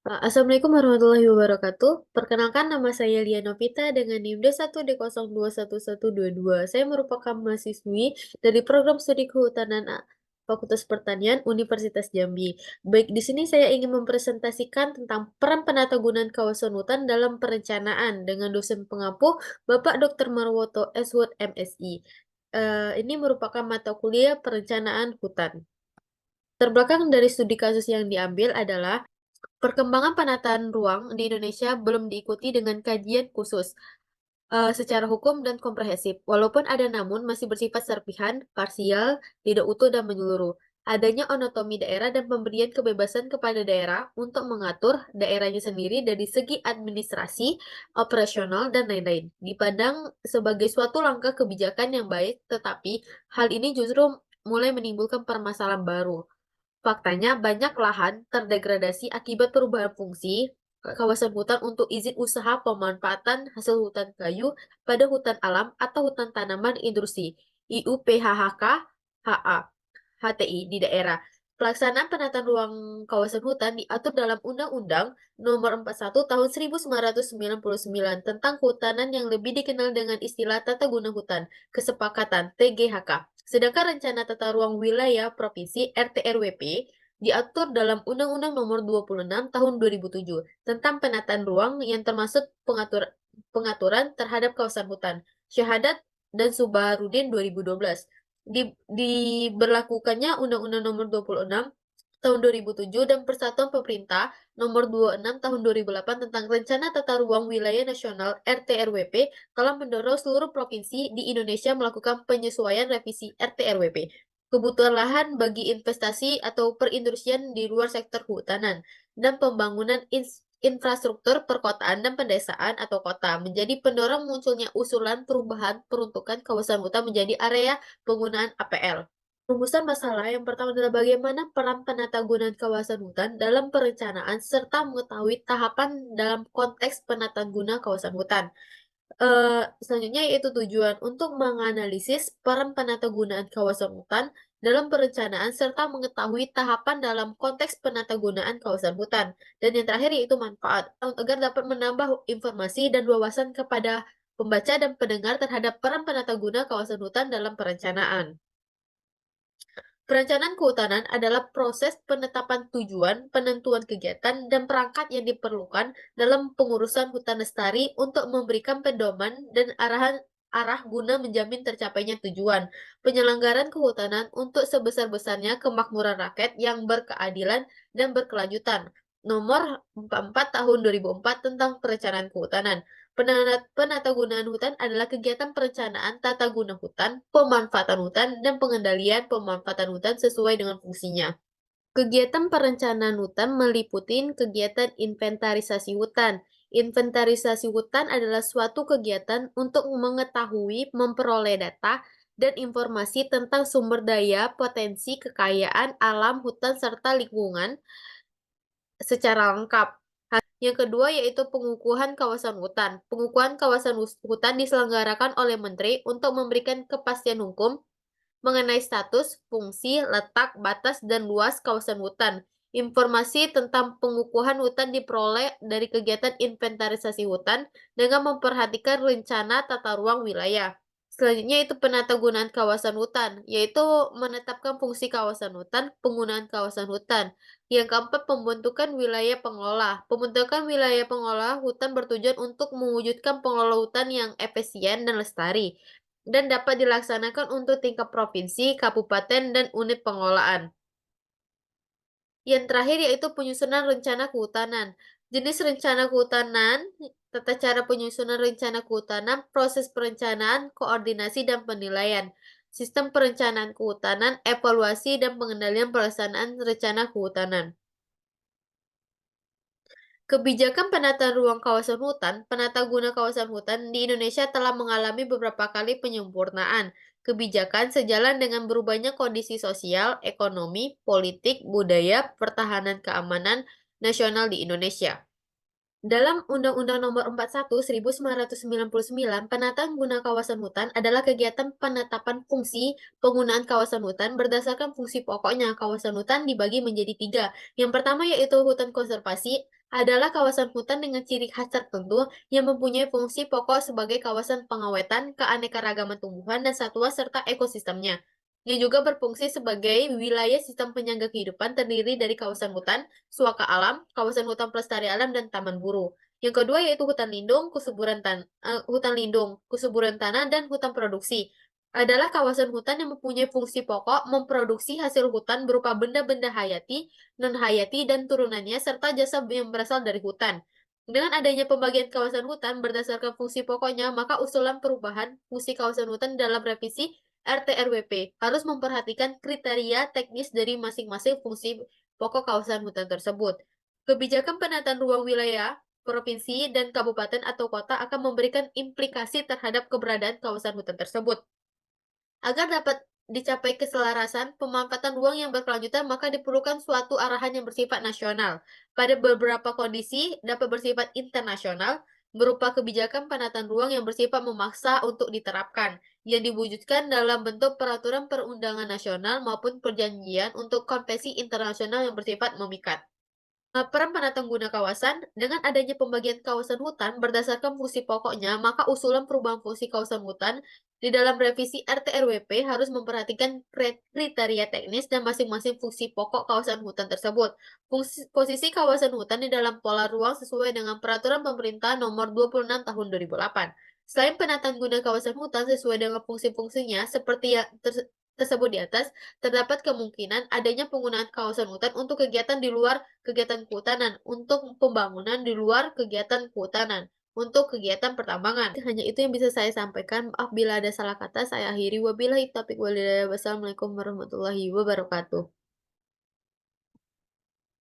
Assalamualaikum warahmatullahi wabarakatuh. Perkenalkan nama saya Lia Novita dengan NIM D1D021122. Saya merupakan mahasiswi dari program studi kehutanan Fakultas Pertanian Universitas Jambi. Baik, di sini saya ingin mempresentasikan tentang peran penatagunaan kawasan hutan dalam perencanaan dengan dosen pengampu Bapak Dr. Marwoto Eswood MSI. Ini merupakan mata kuliah perencanaan hutan. Terbelakang dari studi kasus yang diambil adalah perkembangan penataan ruang di Indonesia belum diikuti dengan kajian khusus secara hukum dan komprehensif. Walaupun ada namun masih bersifat serpihan, parsial, tidak utuh dan menyeluruh. Adanya otonomi daerah dan pemberian kebebasan kepada daerah untuk mengatur daerahnya sendiri dari segi administrasi, operasional, dan lain-lain. Dipandang sebagai suatu langkah kebijakan yang baik, tetapi hal ini justru mulai menimbulkan permasalahan baru. Faktanya, banyak lahan terdegradasi akibat perubahan fungsi kawasan hutan untuk izin usaha pemanfaatan hasil hutan kayu pada hutan alam atau hutan tanaman industri (IUPHHK HA) HTI di daerah. Pelaksanaan penataan ruang kawasan hutan diatur dalam Undang-Undang Nomor 41 Tahun 1999 tentang Kehutanan yang lebih dikenal dengan istilah Tata Guna Hutan Kesepakatan (TGHK). Sedangkan Rencana Tata Ruang Wilayah Provinsi (RTRWP) diatur dalam Undang-Undang Nomor 26 Tahun 2007 tentang penataan ruang yang termasuk pengaturan terhadap kawasan hutan. Syahadat dan Subarudin 2012. Diberlakukannya Undang-Undang Nomor 26 Tahun 2007 dan Persatuan Pemerintah Nomor 26 Tahun 2008 tentang Rencana Tata Ruang Wilayah Nasional (RTRWP) telah mendorong seluruh provinsi di Indonesia melakukan penyesuaian revisi RTRWP. Kebutuhan lahan bagi investasi atau perindustrian di luar sektor kehutanan dan pembangunan infrastruktur perkotaan dan pedesaan atau kota menjadi pendorong munculnya usulan perubahan peruntukan kawasan hutan menjadi area penggunaan APL. Rumusan masalah yang pertama adalah bagaimana peran penata gunaan kawasan hutan dalam perencanaan serta mengetahui tahapan dalam konteks penataan guna kawasan hutan. Selanjutnya yaitu tujuan untuk menganalisis peran penatagunaan kawasan hutan dalam perencanaan serta mengetahui tahapan dalam konteks penatagunaan kawasan hutan. Dan yang terakhir yaitu manfaat agar dapat menambah informasi dan wawasan kepada pembaca dan pendengar terhadap peran penataguna kawasan hutan dalam perencanaan. Perencanaan kehutanan adalah proses penetapan tujuan, penentuan kegiatan, dan perangkat yang diperlukan dalam pengurusan hutan lestari untuk memberikan pedoman dan arah guna menjamin tercapainya tujuan. Penyelenggaraan kehutanan untuk sebesar-besarnya kemakmuran rakyat yang berkeadilan dan berkelanjutan. Nomor 44 Tahun 2004 tentang Perencanaan Kehutanan. Penatagunaan hutan adalah kegiatan perencanaan tata guna hutan, pemanfaatan hutan, dan pengendalian pemanfaatan hutan sesuai dengan fungsinya. Kegiatan perencanaan hutan meliputi kegiatan inventarisasi hutan. Inventarisasi hutan adalah suatu kegiatan untuk mengetahui, memperoleh data, dan informasi tentang sumber daya, potensi, kekayaan alam hutan, serta lingkungan secara lengkap. Yang kedua yaitu pengukuhan kawasan hutan. Pengukuhan kawasan hutan diselenggarakan oleh Menteri untuk memberikan kepastian hukum mengenai status, fungsi, letak, batas, dan luas kawasan hutan. Informasi tentang pengukuhan hutan diperoleh dari kegiatan inventarisasi hutan dengan memperhatikan rencana tata ruang wilayah. Selanjutnya itu penatagunaan kawasan hutan, yaitu menetapkan fungsi kawasan hutan, penggunaan kawasan hutan. Yang keempat, pembentukan wilayah pengelola. Pembentukan wilayah pengelola hutan bertujuan untuk mewujudkan pengelola hutan yang efisien dan lestari dan dapat dilaksanakan untuk tingkat provinsi, kabupaten, dan unit pengelolaan. Yang terakhir yaitu penyusunan rencana kehutanan. Jenis rencana kehutanan, tata cara penyusunan rencana kehutanan, proses perencanaan, koordinasi, dan penilaian. Sistem perencanaan kehutanan, evaluasi, dan pengendalian pelaksanaan rencana kehutanan. Kebijakan penataan ruang kawasan hutan, penata guna kawasan hutan di Indonesia telah mengalami beberapa kali penyempurnaan. Kebijakan sejalan dengan berubahnya kondisi sosial, ekonomi, politik, budaya, pertahanan keamanan nasional di Indonesia. Dalam Undang-Undang Nomor 41 1999, penataan guna kawasan hutan adalah kegiatan penetapan fungsi penggunaan kawasan hutan berdasarkan fungsi pokoknya. Kawasan hutan dibagi menjadi tiga. Yang pertama yaitu hutan konservasi adalah kawasan hutan dengan ciri khas tertentu yang mempunyai fungsi pokok sebagai kawasan pengawetan keanekaragaman tumbuhan dan satwa serta ekosistemnya. Yang juga berfungsi sebagai wilayah sistem penyangga kehidupan terdiri dari kawasan hutan, suaka alam, kawasan hutan pelestari alam, dan taman buru. Yang kedua yaitu hutan lindung, kesuburan tanah, dan hutan produksi. Adalah kawasan hutan yang mempunyai fungsi pokok memproduksi hasil hutan berupa benda-benda hayati, non-hayati, dan turunannya, serta jasa yang berasal dari hutan. Dengan adanya pembagian kawasan hutan berdasarkan fungsi pokoknya, maka usulan perubahan fungsi kawasan hutan dalam revisi RT-RWP harus memperhatikan kriteria teknis dari masing-masing fungsi pokok kawasan hutan tersebut. Kebijakan penataan ruang wilayah, provinsi, dan kabupaten atau kota akan memberikan implikasi terhadap keberadaan kawasan hutan tersebut. Agar dapat dicapai keselarasan pemanfaatan ruang yang berkelanjutan, maka diperlukan suatu arahan yang bersifat nasional. Pada beberapa kondisi dapat bersifat internasional, berupa kebijakan penataan ruang yang bersifat memaksa untuk diterapkan, yang diwujudkan dalam bentuk peraturan perundangan nasional maupun perjanjian untuk konvensi internasional yang bersifat memikat. Peran penata guna kawasan, dengan adanya pembagian kawasan hutan berdasarkan fungsi pokoknya, maka usulan perubahan fungsi kawasan hutan di dalam revisi RT-RWP harus memperhatikan kriteria teknis dan masing-masing fungsi pokok kawasan hutan tersebut. Posisi kawasan hutan di dalam pola ruang sesuai dengan Peraturan Pemerintah Nomor 26 Tahun 2008. Selain penataan guna kawasan hutan sesuai dengan fungsi-fungsinya seperti yang tersebut di atas, terdapat kemungkinan adanya penggunaan kawasan hutan untuk kegiatan di luar kegiatan kehutanan, untuk pembangunan di luar kegiatan kehutanan, untuk kegiatan pertambangan. Hanya itu yang bisa saya sampaikan. Maaf bila ada salah kata, saya akhiri. Wabillahi taufiq walhidayah. Wassalamualaikum warahmatullahi wabarakatuh.